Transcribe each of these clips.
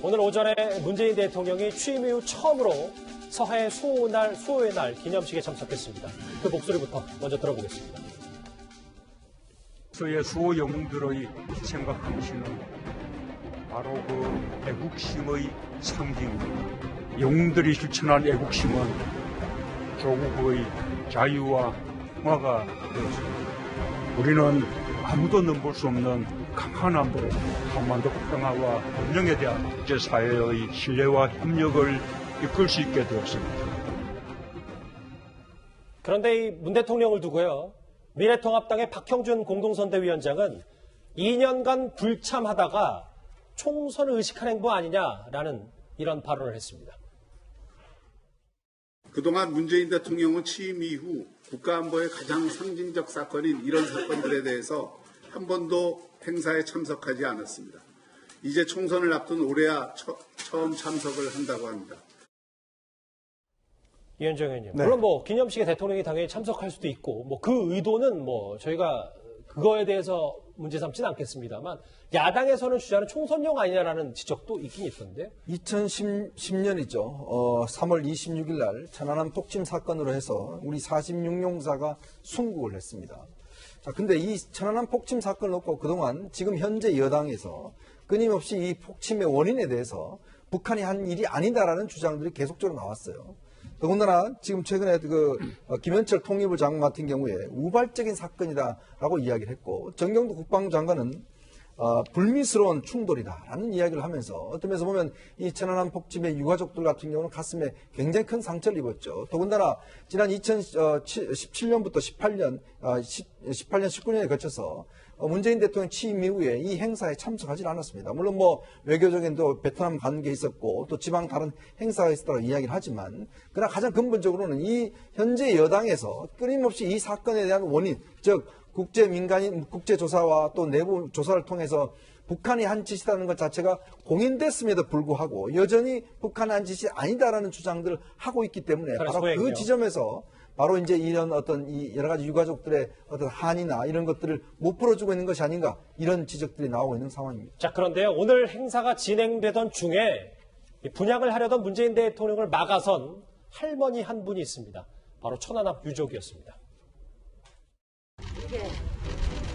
오늘 오전에 문재인 대통령이 취임 이후 처음으로 서해 수호의 날 기념식에 참석했습니다. 그 목소리부터 먼저 들어보겠습니다. 서해 수호 영웅들의 생각하시는 바로 그 애국심의 상징입니다. 영웅들이 실천한 애국심은 조국의 자유와 평화가 되었습니다. 우리는 아무도 넘볼 수 없는 강한 안보, 한반도 평화와 번영에 대한 국제사회의 신뢰와 협력을 이끌 수 있게 되었습니다. 그런데 이 문 대통령을 두고요. 미래통합당의 박형준 공동선대위원장은 2년간 불참하다가 총선을 의식한 행보 아니냐라는 이런 발언을 했습니다. 그동안 문재인 대통령은 취임 이후 국가안보의 가장 상징적 사건인 이런 사건들에 대해서 한 번도 행사에 참석하지 않았습니다. 이제 총선을 앞둔 올해야 처음 참석을 한다고 합니다. 이현정 의원님. 네. 물론 뭐 기념식에 대통령이 당연히 참석할 수도 있고 뭐 그 의도는 뭐 저희가 그거에 대해서 문제 삼지는 않겠습니다만 야당에서는 주장하는 총선용 아니냐라는 지적도 있긴 있던데. 2010년이죠. 3월 26일 날 천안함 폭침 사건으로 해서 우리 46용사가 순국을 했습니다. 자, 근데 이 천안함 폭침 사건을 놓고 그동안 지금 현재 여당에서 끊임없이 이 폭침의 원인에 대해서 북한이 한 일이 아니다라는 주장들이 계속적으로 나왔어요. 더군다나 지금 최근에 김현철 통일부 장관 같은 경우에 우발적인 사건이다라고 이야기를 했고 정경도 국방부 장관은 불미스러운 충돌이다라는 이야기를 하면서 어떤 면에서 보면 이 천안함 폭침의 유가족들 같은 경우는 가슴에 굉장히 큰 상처를 입었죠. 더군다나 지난 2017년부터 18년, 19년에 거쳐서 문재인 대통령 취임 이후에 이 행사에 참석하지 않았습니다. 물론 뭐 외교적인 또 베트남 가는 게 있었고 또 지방 다른 행사가 있었다고 이야기를 하지만 그러나 가장 근본적으로는 이 현재 여당에서 끊임없이 이 사건에 대한 원인, 즉 국제조사와 또 내부 조사를 통해서 북한이 한 짓이라는 것 자체가 공인됐음에도 불구하고 여전히 북한이 한 짓이 아니다라는 주장들을 하고 있기 때문에 바로 그 지점에서 바로 이제 이런 어떤 이 여러 가지 유가족들의 어떤 한이나 이런 것들을 못 풀어주고 있는 것이 아닌가 이런 지적들이 나오고 있는 상황입니다. 자, 그런데요. 오늘 행사가 진행되던 중에 분양을 하려던 문재인 대통령을 막아선 할머니 한 분이 있습니다. 바로 천안함 유족이었습니다. 이게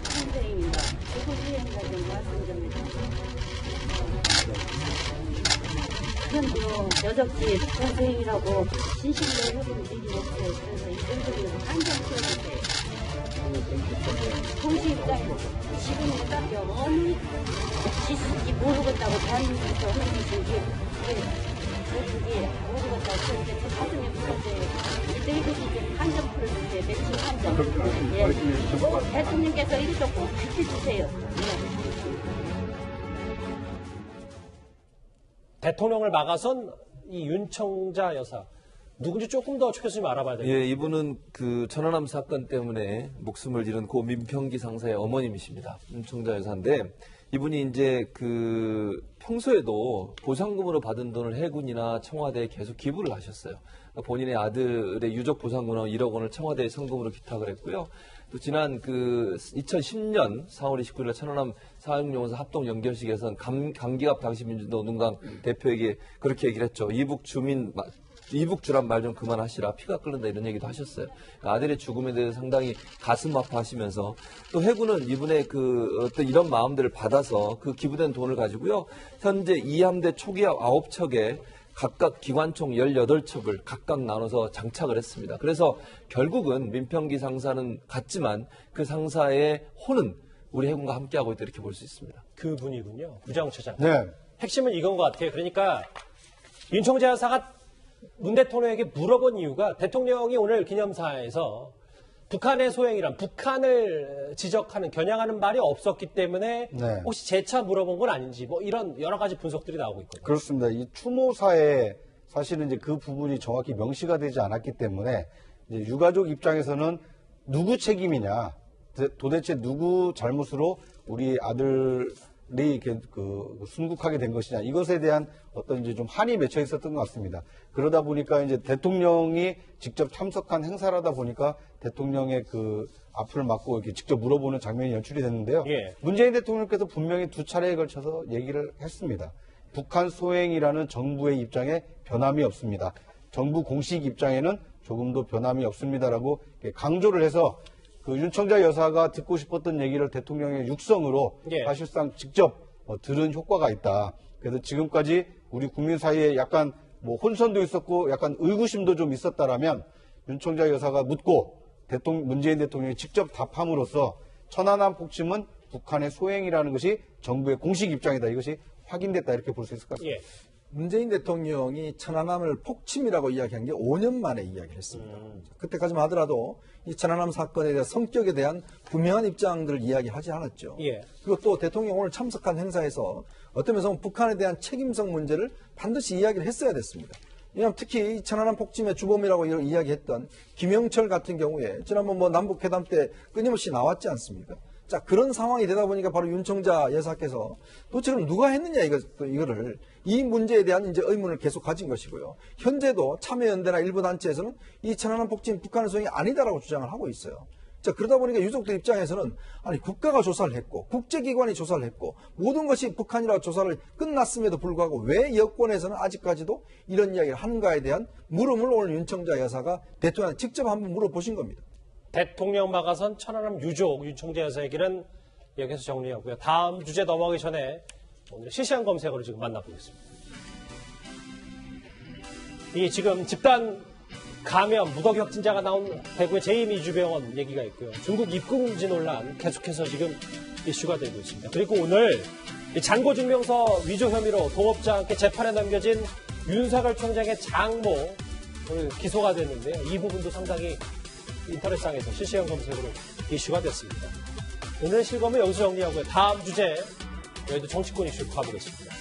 선생님입니다. 지구주행자 좀 말씀드립니다. 현도 여적지 선생님이라고 진실로 해본 일이 없어요. 그래서 이분들이 한정 써주세요. 동시 입장에서 지금 입장이 어느 짓인지 모르겠다고 대한민국에서 하는 것인지 그게 모르겠다고 그런데 그 가슴이 무섭대요. 이들이 좀 한정 풀어주세요. 매칭 한정. 예. 대통령께서 이것도 꼭 지켜주세요. 예. 대통령을 막아선 이 윤청자 여사. 누군지 조금 더 최 교수님 알아봐야 돼요. 예, 이분은 그 천안함 사건 때문에 목숨을 잃은 고 민평기 상사의 어머님이십니다. 윤청자 여사인데 이분이 이제 그 평소에도 보상금으로 받은 돈을 해군이나 청와대에 계속 기부를 하셨어요. 그러니까 본인의 아들의 유족 보상금은 1억 원을 청와대에 성금으로 기탁을 했고요. 또 지난 그 2010년 4월 29일 천안함 사육용사 합동 연결식에서는 강기갑 당시 민주노동당 대표에게 그렇게 얘기를 했죠. 이북주란 말 좀 그만하시라. 피가 끓는다 이런 얘기도 하셨어요. 그러니까 아들의 죽음에 대해서 상당히 가슴 아파하시면서 또 해군은 이분의 그 어떤 이런 마음들을 받아서 그 기부된 돈을 가지고요. 현재 2함대 초기압 9척에 각각 기관총 18척을 각각 나눠서 장착을 했습니다. 그래서 결국은 민평기 상사는 같지만 그 상사의 혼은 우리 해군과 함께하고 있다 이렇게 볼 수 있습니다. 그분이군요. 구정처장. 네. 핵심은 이건 것 같아요. 그러니까 윤청자 여사가 문 대통령에게 물어본 이유가 대통령이 오늘 기념사에서 북한의 소행이란 북한을 지적하는 겨냥하는 말이 없었기 때문에 네. 혹시 재차 물어본 건 아닌지 뭐 이런 여러 가지 분석들이 나오고 있거든요. 그렇습니다. 이 추모사에 사실은 이제 그 부분이 정확히 명시가 되지 않았기 때문에 이제 유가족 입장에서는 누구 책임이냐, 도대체 누구 잘못으로 우리 아들이 순국하게 된 것이냐, 이것에 대한 어떤 이제 좀 한이 맺혀 있었던 것 같습니다. 그러다 보니까 이제 대통령이 직접 참석한 행사라다 보니까 대통령의 그 앞을 막고 이렇게 직접 물어보는 장면이 연출이 됐는데요. 예. 문재인 대통령께서 분명히 두 차례에 걸쳐서 얘기를 했습니다. 북한 소행이라는 정부의 입장에 변함이 없습니다. 정부 공식 입장에는 조금도 변함이 없습니다라고 강조를 해서 그 윤청자 여사가 듣고 싶었던 얘기를 대통령의 육성으로 예. 사실상 직접 들은 효과가 있다. 그래서 지금까지 우리 국민 사이에 약간 뭐 혼선도 있었고 약간 의구심도 좀 있었다라면 윤청자 여사가 묻고 문재인 대통령이 직접 답함으로써 천안함 폭침은 북한의 소행이라는 것이 정부의 공식 입장이다. 이것이 확인됐다. 이렇게 볼 수 있을 것 같습니다. 예. 문재인 대통령이 천안함을 폭침이라고 이야기한 게 5년 만에 이야기를 했습니다. 그때까지만 하더라도 이 천안함 사건에 대한 성격에 대한 분명한 입장들을 이야기하지 않았죠. 예. 그리고 또 대통령 오늘 참석한 행사에서 어떤 면에서 북한에 대한 책임성 문제를 반드시 이야기를 했어야 됐습니다. 왜냐하면 특히 이 천안함 폭침의 주범이라고 이야기했던 김영철 같은 경우에 지난번 뭐 남북회담 때 끊임없이 나왔지 않습니까? 자, 그런 상황이 되다 보니까 바로 윤청자 여사께서 도대체 그럼 누가 했느냐 이거를 이 문제에 대한 이제 의문을 계속 가진 것이고요. 현재도 참여연대나 일부 단체에서는 이 천안함 폭침 북한의 소행이 아니다라고 주장을 하고 있어요. 자, 그러다 보니까 유족들 입장에서는 아니 국가가 조사를 했고 국제기관이 조사를 했고 모든 것이 북한이라고 조사를 끝났음에도 불구하고 왜 여권에서는 아직까지도 이런 이야기를 하는가에 대한 물음을 오늘 윤청자 여사가 대통령한테 직접 한번 물어보신 겁니다. 대통령 막아선 천안함 유족 윤청자 여사 얘기는 여기서 정리하고요. 다음 주제 넘어가기 전에 오늘 실시간 검색어를 지금 만나보겠습니다. 이 지금 집단 감염 무더기 확진자가 나온 대구의 제2미주병원 얘기가 있고요. 중국 입국금지 논란 계속해서 지금 이슈가 되고 있습니다. 그리고 오늘 잔고증명서 위조 혐의로 동업자와 함께 재판에 넘겨진 윤석열 총장의 장모 오늘 기소가 됐는데요. 이 부분도 상당히 인터넷상에서 실시간 검색으로 이슈가 됐습니다. 오늘 실검은 여기서 정리하고요. 다음 주제 여기도 정치권 이슈 가보겠습니다.